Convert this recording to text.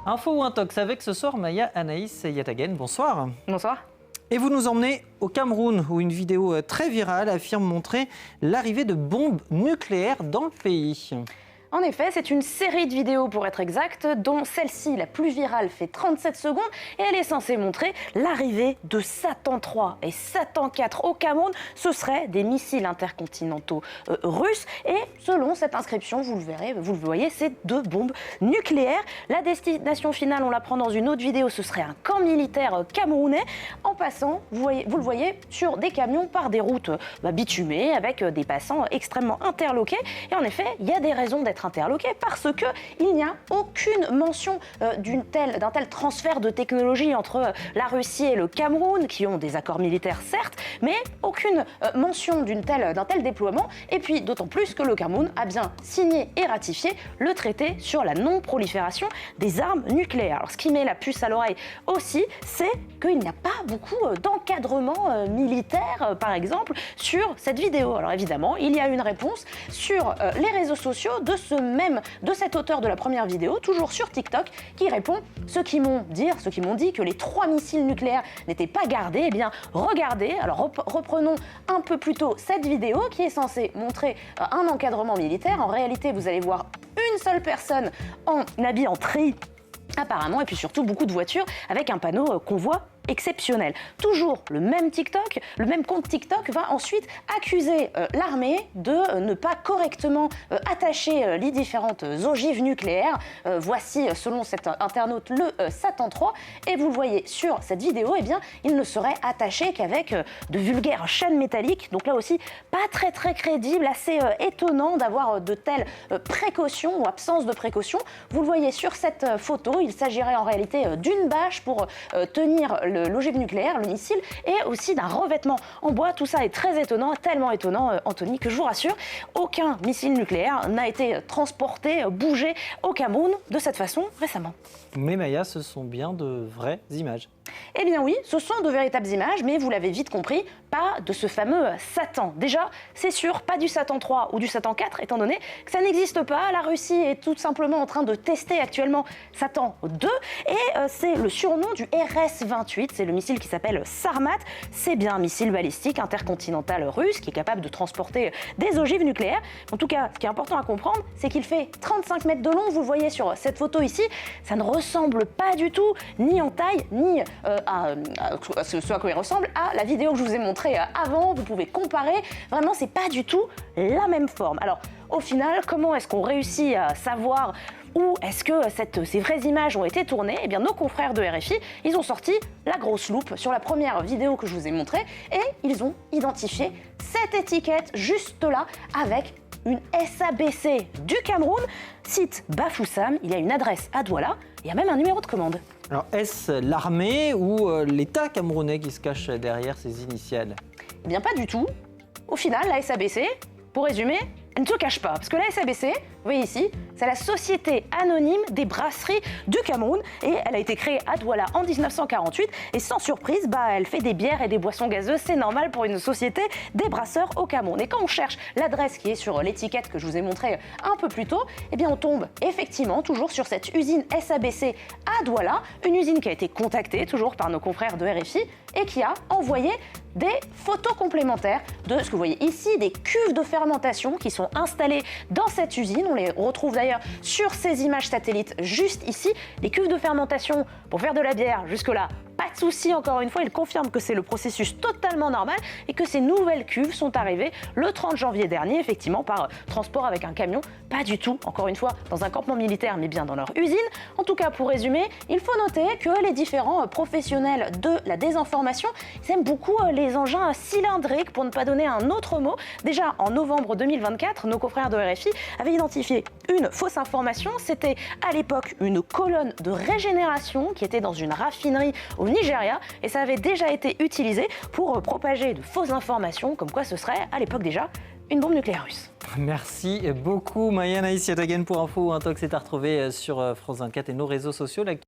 Info ou Intox avec ce soir Maya, Anaïs et Yatagen. Bonsoir. Bonsoir. Et vous nous emmenez au Cameroun où une vidéo très virale affirme montrer l'arrivée de bombes nucléaires dans le pays. En effet, c'est une série de vidéos pour être exact, dont celle-ci, la plus virale, fait 37 secondes et elle est censée montrer l'arrivée de Satan 3 et Satan 4 au Cameroun. Ce seraient des missiles intercontinentaux russes et selon cette inscription, vous le verrez, vous le voyez, c'est deux bombes nucléaires. La destination finale, on l'apprend dans une autre vidéo, ce serait un camp militaire camerounais. En passant, vous le voyez, sur des camions par des routes bitumées avec des passants extrêmement interloqués. Et en effet, il y a des raisons d'être interloqués parce qu'il n'y a aucune mention d'un tel transfert de technologie entre la Russie et le Cameroun, qui ont des accords militaires certes, mais aucune mention d'un tel déploiement. Et puis d'autant plus que le Cameroun a bien signé et ratifié le traité sur la non-prolifération des armes nucléaires. Alors, ce qui met la puce à l'oreille aussi, c'est qu'il n'y a pas beaucoup d'encadrement militaire, par exemple, sur cette vidéo. Alors évidemment, il y a une réponse sur les réseaux sociaux de cet auteur de la première vidéo, toujours sur TikTok, qui répond « Ceux qui m'ont dit que les 3 missiles nucléaires n'étaient pas gardés, eh bien regardez ». Alors reprenons un peu plus tôt cette vidéo qui est censée montrer un encadrement militaire. En réalité, vous allez voir une seule personne en habit en tri apparemment, et puis surtout beaucoup de voitures avec un panneau convoi exceptionnel. Toujours le même compte TikTok va ensuite accuser l'armée de ne pas correctement attacher les différentes ogives nucléaires. Voici, selon cet internaute, le Satan 3. Et vous le voyez sur cette vidéo, eh bien, il ne serait attaché qu'avec de vulgaires chaînes métalliques. Donc là aussi, pas très crédible, assez étonnant d'avoir de telles précautions ou absence de précautions. Vous le voyez sur cette photo, il s'agirait en réalité d'une bâche pour tenir l'ogive nucléaire, le missile, et aussi d'un revêtement en bois. Tout ça est très étonnant, tellement étonnant, Anthony, que je vous rassure, aucun missile nucléaire n'a été transporté, bougé au Cameroun de cette façon récemment. Mais Maya, ce sont bien de vraies images. Eh bien oui, ce sont de véritables images, mais vous l'avez vite compris, pas de ce fameux Satan. Déjà, c'est sûr, pas du Satan 3 ou du Satan 4, étant donné que ça n'existe pas. La Russie est tout simplement en train de tester actuellement Satan 2, et c'est le surnom du RS-28, c'est le missile qui s'appelle Sarmat. C'est bien un missile balistique intercontinental russe qui est capable de transporter des ogives nucléaires. En tout cas, ce qui est important à comprendre, c'est qu'il fait 35 mètres de long, vous le voyez sur cette photo ici. Ça ne ressemble pas du tout, ni en taille, ni à ce à quoi il ressemble, à la vidéo que je vous ai montrée avant. Vous pouvez comparer, vraiment c'est pas du tout la même forme. Alors au final, comment est-ce qu'on réussit à savoir où est-ce que ces vraies images ont été tournées? Eh bien nos confrères de RFI, ils ont sorti la grosse loupe sur la première vidéo que je vous ai montrée et ils ont identifié cette étiquette juste là avec une SABC du Cameroun, site Bafoussam, il y a une adresse à Douala, il y a même un numéro de commande. Alors est-ce l'armée ou l'État camerounais qui se cache derrière ces initiales? Eh bien pas du tout. Au final, la SABC, pour résumer, elle ne se cache pas, parce que la SABC, vous voyez ici, c'est la Société Anonyme des Brasseries du Cameroun et elle a été créée à Douala en 1948 et sans surprise, elle fait des bières et des boissons gazeuses, c'est normal pour une société des brasseurs au Cameroun. Et quand on cherche l'adresse qui est sur l'étiquette que je vous ai montrée un peu plus tôt, eh bien on tombe effectivement toujours sur cette usine SABC à Douala, une usine qui a été contactée toujours par nos confrères de RFI et qui a envoyé des photos complémentaires de ce que vous voyez ici, des cuves de fermentation qui sont installées dans cette usine. On les retrouve d'ailleurs sur ces images satellites juste ici. Les cuves de fermentation pour faire de la bière, jusque-là, pas de souci, encore une fois, il confirme que c'est le processus totalement normal et que ces nouvelles cuves sont arrivées le 30 janvier dernier, effectivement, par transport avec un camion. Pas du tout, encore une fois, dans un campement militaire, mais bien dans leur usine. En tout cas, pour résumer, il faut noter que les différents professionnels de la désinformation, ils aiment beaucoup les engins cylindriques, pour ne pas donner un autre mot. Déjà, en novembre 2024, nos confrères de RFI avaient identifié une fausse information. C'était à l'époque une colonne de régénération qui était dans une raffinerie au Nigeria et ça avait déjà été utilisé pour propager de fausses informations comme quoi ce serait à l'époque déjà une bombe nucléaire russe. Merci beaucoup Maya, Anaïs, Yatagen pour Info ou Intox est à retrouver sur France 24 et nos réseaux sociaux.